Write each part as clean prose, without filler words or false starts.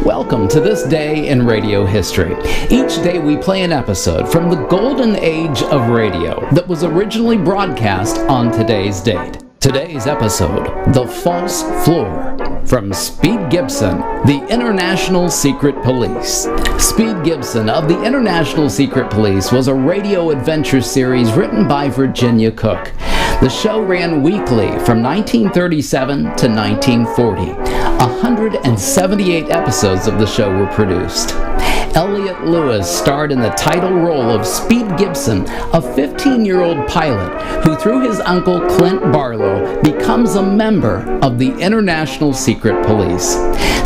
Welcome to this day in radio history. Each day we play an episode from the golden age of radio that was originally broadcast on today's date. Today's episode, The False Floor, from Speed Gibson, the International Secret Police. Speed Gibson of the International Secret Police was a radio adventure series written by Virginia Cook. The show ran weekly from 1937 to 1940. 178 episodes of the show were produced. Elliot Lewis starred in the title role of Speed Gibson, a 15-year-old pilot who, through his uncle Clint Barlow, becomes a member of the International Secret Police.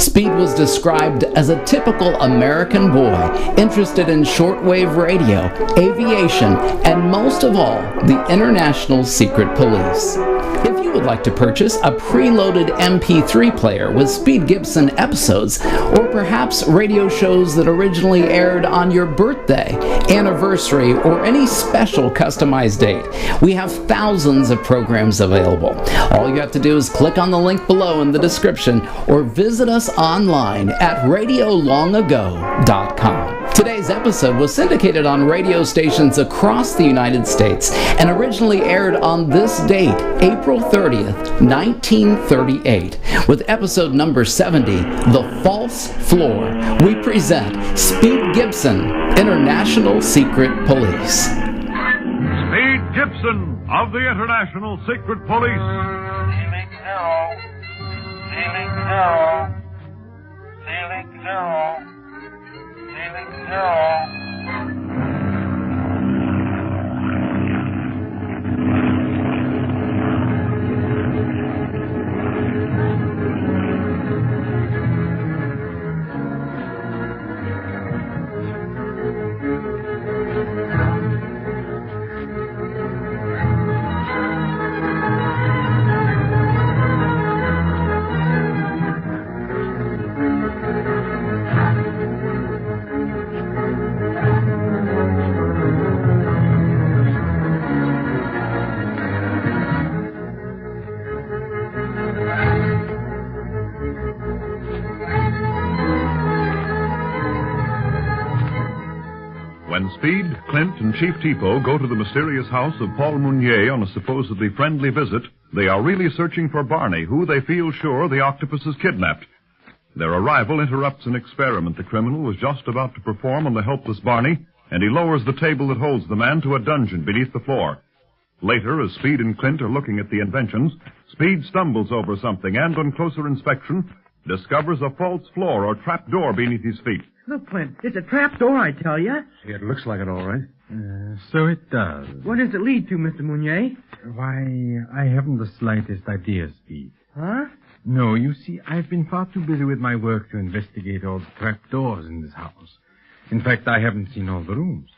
Speed was described as a typical American boy interested in shortwave radio, aviation, and most of all, the International Secret Police. If you would like to purchase a preloaded MP3 player with Speed Gibson episodes, or perhaps radio shows that originally aired on your birthday, anniversary, or any special customized date, we have thousands of programs available. All you have to do is click on the link below in the description or visit us online at RadioLongAgo.com. Today's episode was syndicated on radio stations across the United States and originally aired on this date, April 30th, 1938. With episode number 70, The False Floor, we present Speed Gibson, International Secret Police. Speed Gibson of the International Secret Police. Ceiling zero. Ceiling zero. Ceiling zero. When Speed, Clint, and Chief Tipo go to the mysterious house of Paul Mounier on a supposedly friendly visit, they are really searching for Barney, who they feel sure the octopus has kidnapped. Their arrival interrupts an experiment the criminal was just about to perform on the helpless Barney, and he lowers the table that holds the man to a dungeon beneath the floor. Later, as Speed and Clint are looking at the inventions, Speed stumbles over something and, on closer inspection, discovers a false floor or trap door beneath his feet. Look, Clint, it's a trap door, I tell you. It looks like it, all right. So it does. Where does it lead to, Mr. Mounier? Why, I haven't the slightest idea, Speed. Huh? No, you see, I've been far too busy with my work to investigate all the trap doors in this house. In fact, I haven't seen all the rooms.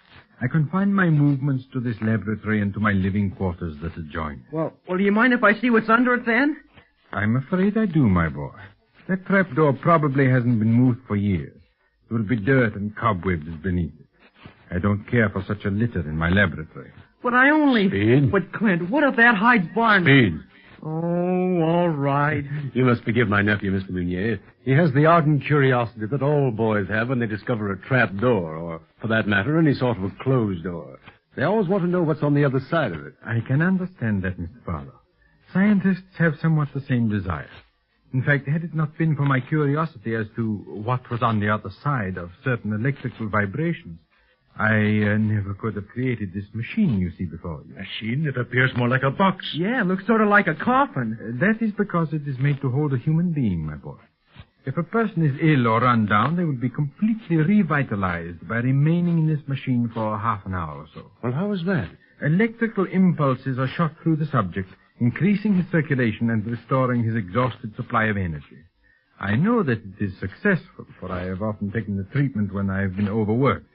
I confine my movements to this laboratory and to my living quarters that adjoin. Well, do you mind if I see what's under it, then? I'm afraid I do, my boy. That trap door probably hasn't been moved for years. There will be dirt and cobwebs beneath it. I don't care for such a litter in my laboratory. But I only... Speed? But, Clint, what if that hides Barney? Speed. Oh, all right. You must forgive my nephew, Mr. Mounier. He has the ardent curiosity that all boys have when they discover a trap door, or, for that matter, any sort of a closed door. They always want to know what's on the other side of it. I can understand that, Mr. Barlow. Scientists have somewhat the same desire. In fact, had it not been for my curiosity as to what was on the other side of certain electrical vibrations, I never could have created this machine you see before you. Machine that appears more like a box. Yeah, it looks sort of like a coffin. That is because it is made to hold a human being, my boy. If a person is ill or run down, they would be completely revitalized by remaining in this machine for half an hour or so. Well, how is that? Electrical impulses are shot through the subject, increasing his circulation and restoring his exhausted supply of energy. I know that it is successful, for I have often taken the treatment when I have been overworked,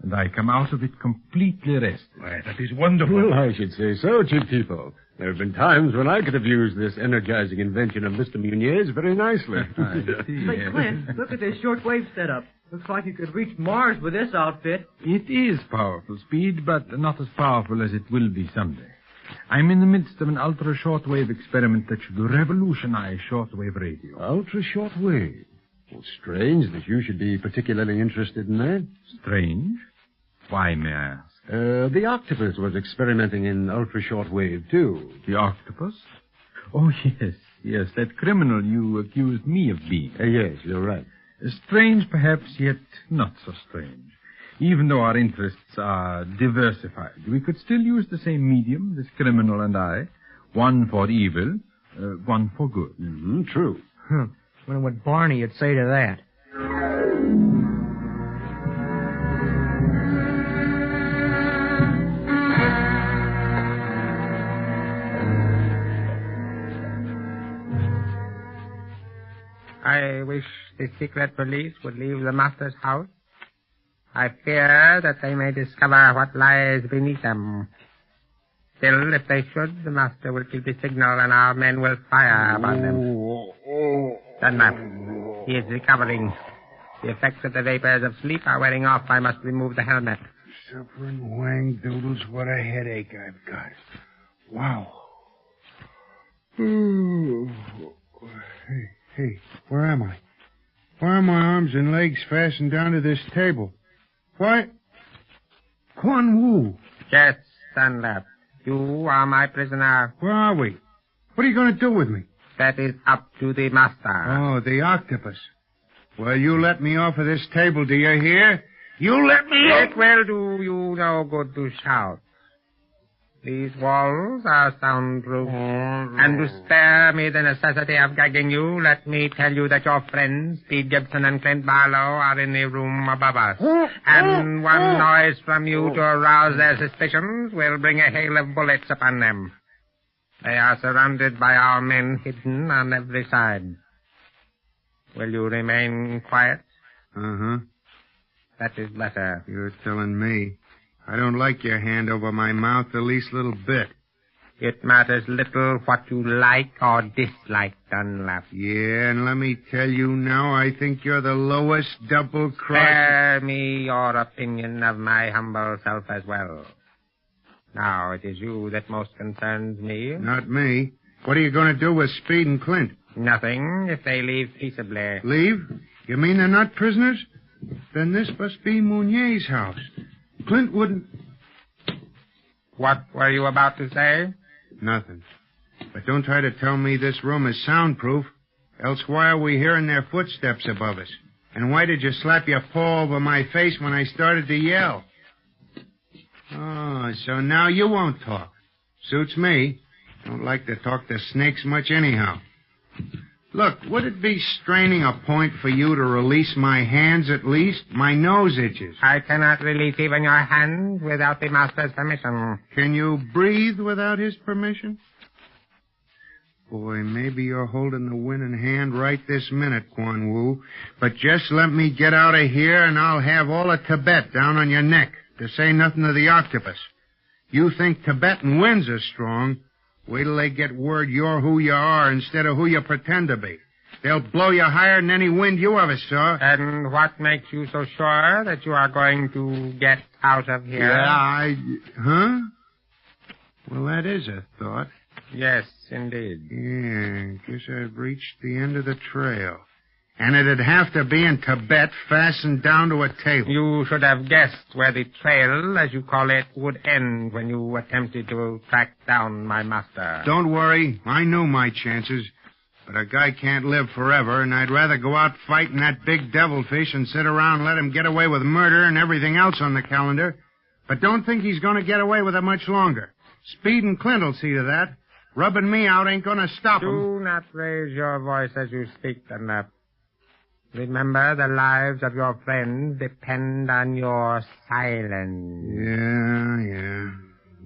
and I come out of it completely rested. Why, that is wonderful. Well, I should say so, Chief Tipo. There have been times when I could have used this energizing invention of Mr. Mounier's very nicely. Say, Clint, look at this shortwave setup. Looks like you could reach Mars with this outfit. It is powerful, Speed, but not as powerful as it will be someday. I'm in the midst of an ultra-shortwave experiment that should revolutionize shortwave radio. Ultra-shortwave? Well, strange that you should be particularly interested in that. Strange? Why, may I ask? The octopus was experimenting in ultra-shortwave, too. The octopus? Oh, yes, that criminal you accused me of being. Yes, you're right. Strange, perhaps, yet not so strange. Even though our interests are diversified, we could still use the same medium, this criminal and I. One for evil, one for good. Mm-hmm, true. Wonder what Barney would say to that. I wish the secret police would leave the master's house. I fear that they may discover what lies beneath them. Still, if they should, the master will give the signal and our men will fire upon them. Dunlap, he is recovering. The effects of the vapors of sleep are wearing off. I must remove the helmet. Suffering wang doodles, what a headache I've got. Wow. Hey, where am I? Why are my arms and legs fastened down to this table? What? Quan Wu. Yes, Dunlap. You are my prisoner. Where are we? What are you going to do with me? That is up to the master. Oh, the octopus. Well, you let me off of this table, do you hear? You let me off. It will do you no good to shout. These walls are soundproof. And to spare me the necessity of gagging you, let me tell you that your friends, Pete Gibson and Clint Barlow, are in the room above us. And one noise from you to arouse their suspicions will bring a hail of bullets upon them. They are surrounded by our men hidden on every side. Will you remain quiet? Uh-huh. That is better. You're telling me. I don't like your hand over my mouth the least little bit. It matters little what you like or dislike, Dunlap. Yeah, and let me tell you now, I think you're the lowest double-cross... Spare me your opinion of my humble self as well. Now, it is you that most concerns me. Not me. What are you going to do with Speed and Clint? Nothing, if they leave peaceably. Leave? You mean they're not prisoners? Then this must be Mounier's house. Clint wouldn't... What were you about to say? Nothing. But don't try to tell me this room is soundproof. Else why are we hearing their footsteps above us? And why did you slap your paw over my face when I started to yell? Oh, so now you won't talk. Suits me. Don't like to talk to snakes much anyhow. Look, would it be straining a point for you to release my hands at least? My nose itches. I cannot release even your hand without the master's permission. Can you breathe without his permission? Boy, maybe you're holding the winning hand right this minute, Quan Wu. But just let me get out of here and I'll have all of Tibet down on your neck, to say nothing of the octopus. You think Tibetan winds are strong? Wait till they get word you're who you are instead of who you pretend to be. They'll blow you higher than any wind you ever saw. And what makes you so sure that you are going to get out of here? Yeah, Huh? Well, that is a thought. Yes, indeed. Yeah, guess I've reached the end of the trail. And it'd have to be in Tibet, fastened down to a table. You should have guessed where the trail, as you call it, would end when you attempted to track down my master. Don't worry. I knew my chances. But a guy can't live forever, and I'd rather go out fighting that big devilfish and sit around and let him get away with murder and everything else on the calendar. But don't think he's going to get away with it much longer. Speed and Clint will see to that. Rubbing me out ain't going to stop him. Do not raise your voice as you speak, Dunlap. Remember, the lives of your friends depend on your silence. Yeah.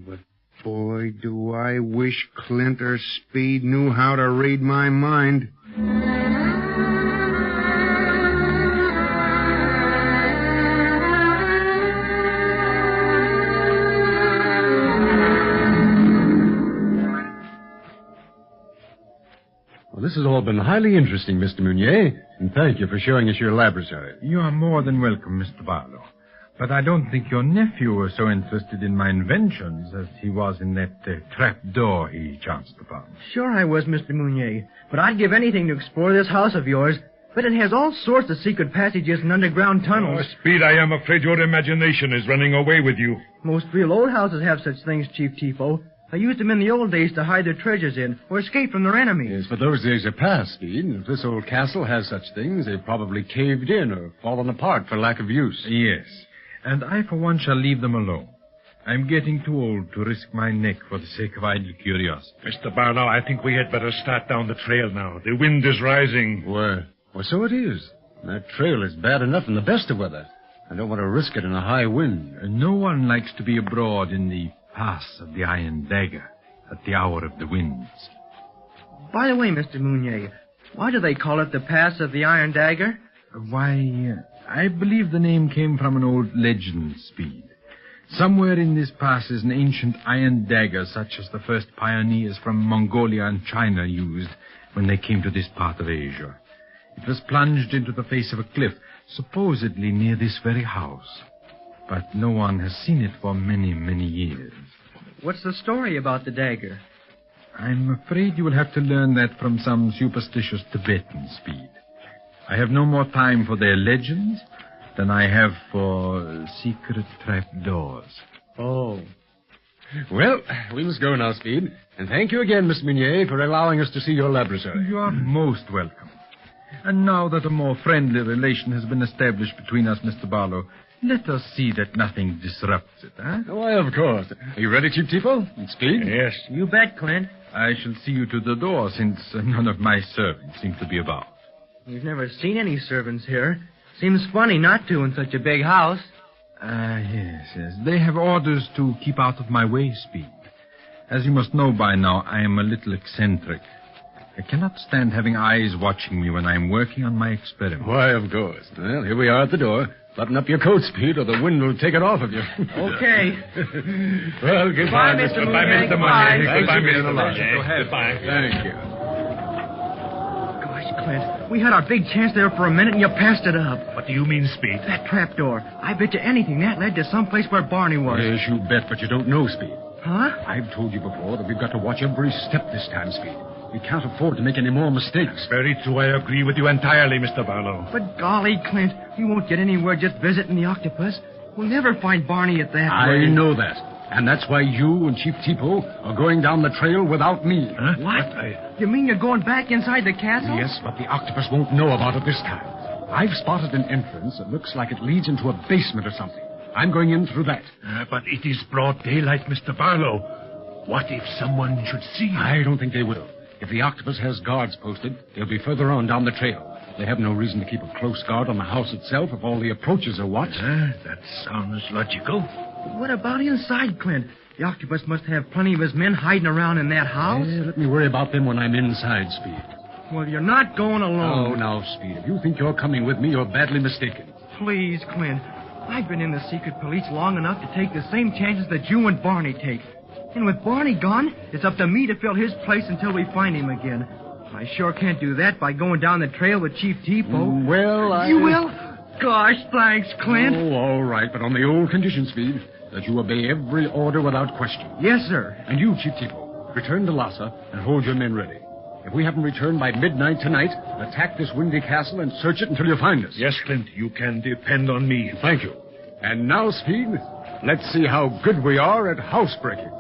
But, boy, do I wish Clint or Speed knew how to read my mind. Well, this has all been highly interesting, Mr. Meunier, and thank you for showing us your laboratory. You are more than welcome, Mr. Barlow. But I don't think your nephew was so interested in my inventions as he was in that trap door he chanced upon. Sure I was, Mr. Meunier. But I'd give anything to explore this house of yours. But it has all sorts of secret passages and underground tunnels. Oh, Speed, I am afraid your imagination is running away with you. Most real old houses have such things, Chief Tipo. They used them in the old days to hide their treasures in or escape from their enemies. Yes, but those days are past, Speed. If this old castle has such things, they've probably caved in or fallen apart for lack of use. Yes, and I for one shall leave them alone. I'm getting too old to risk my neck for the sake of idle curiosity. Mr. Barlow, I think we had better start down the trail now. The wind is rising. Well, so it is. That trail is bad enough in the best of weather. I don't want to risk it in a high wind. No one likes to be abroad in the Pass of the Iron Dagger at the hour of the winds. By the way, Mr. Meunier, why do they call it the Pass of the Iron Dagger? Why, I believe the name came from an old legend, Speed. Somewhere in this pass is an ancient iron dagger such as the first pioneers from Mongolia and China used when they came to this part of Asia. It was plunged into the face of a cliff, supposedly near this very house. But no one has seen it for many, many years. What's the story about the dagger? I'm afraid you will have to learn that from some superstitious Tibetan, Speed. I have no more time for their legends than I have for secret trapdoors. Oh. Well, we must go now, Speed. And thank you again, Miss Meunier, for allowing us to see your laboratory. You are most welcome. And now that a more friendly relation has been established between us, Mr. Barlow, let us see that nothing disrupts it, huh? Why, of course. Are you ready, Chief Tipo? And Speed? Yes. You bet, Clint. I shall see you to the door, since none of my servants seem to be about. We've never seen any servants here. Seems funny not to in such a big house. Yes. They have orders to keep out of my way, Speed. As you must know by now, I am a little eccentric. I cannot stand having eyes watching me when I am working on my experiment. Why, of course. Well, here we are at the door. Button up your coat, Speed, or the wind will take it off of you. Okay. Well, goodbye, Mr. Goodbye, Meunier. Mr. Meunier. Thanks Goodbye, for being Mr. alive. Meunier. Go ahead. Goodbye. Thank you. Gosh, Clint, we had our big chance there for a minute and you passed it up. What do you mean, Speed? That trapdoor. I bet you anything that led to someplace where Barney was. Yes, you bet, but you don't know, Speed. Huh? I've told you before that we've got to watch every step this time, Speed. We can't afford to make any more mistakes. Very true. I agree with you entirely, Mr. Barlow. But golly, Clint, we won't get anywhere just visiting the octopus. We'll never find Barney at that I rate. know that. And that's why you and Chief Tipo are going down the trail without me. Huh? What? You mean you're going back inside the castle? Yes, but the octopus won't know about it this time. I've spotted an entrance that looks like it leads into a basement or something. I'm going in through that. But it is broad daylight, Mr. Barlow. What if someone should see you? I don't think they will. If the octopus has guards posted, they'll be further on down the trail. They have no reason to keep a close guard on the house itself if all the approaches are watched. That sounds logical. What about inside, Clint? The octopus must have plenty of his men hiding around in that house. Let me worry about them when I'm inside, Speed. Well, you're not going alone. Oh, now, Speed, if you think you're coming with me, you're badly mistaken. Please, Clint. I've been in the secret police long enough to take the same chances that you and Barney take. And with Barney gone, it's up to me to fill his place until we find him again. I sure can't do that by going down the trail with Chief Tipo. Well, You will? Gosh, thanks, Clint. Oh, all right, but on the old condition, Speed, that you obey every order without question. Yes, sir. And you, Chief Tipo, return to Lhasa and hold your men ready. If we haven't returned by midnight tonight, attack this windy castle and search it until you find us. Yes, Clint, you can depend on me. Thank you. And now, Speed, let's see how good we are at housebreaking.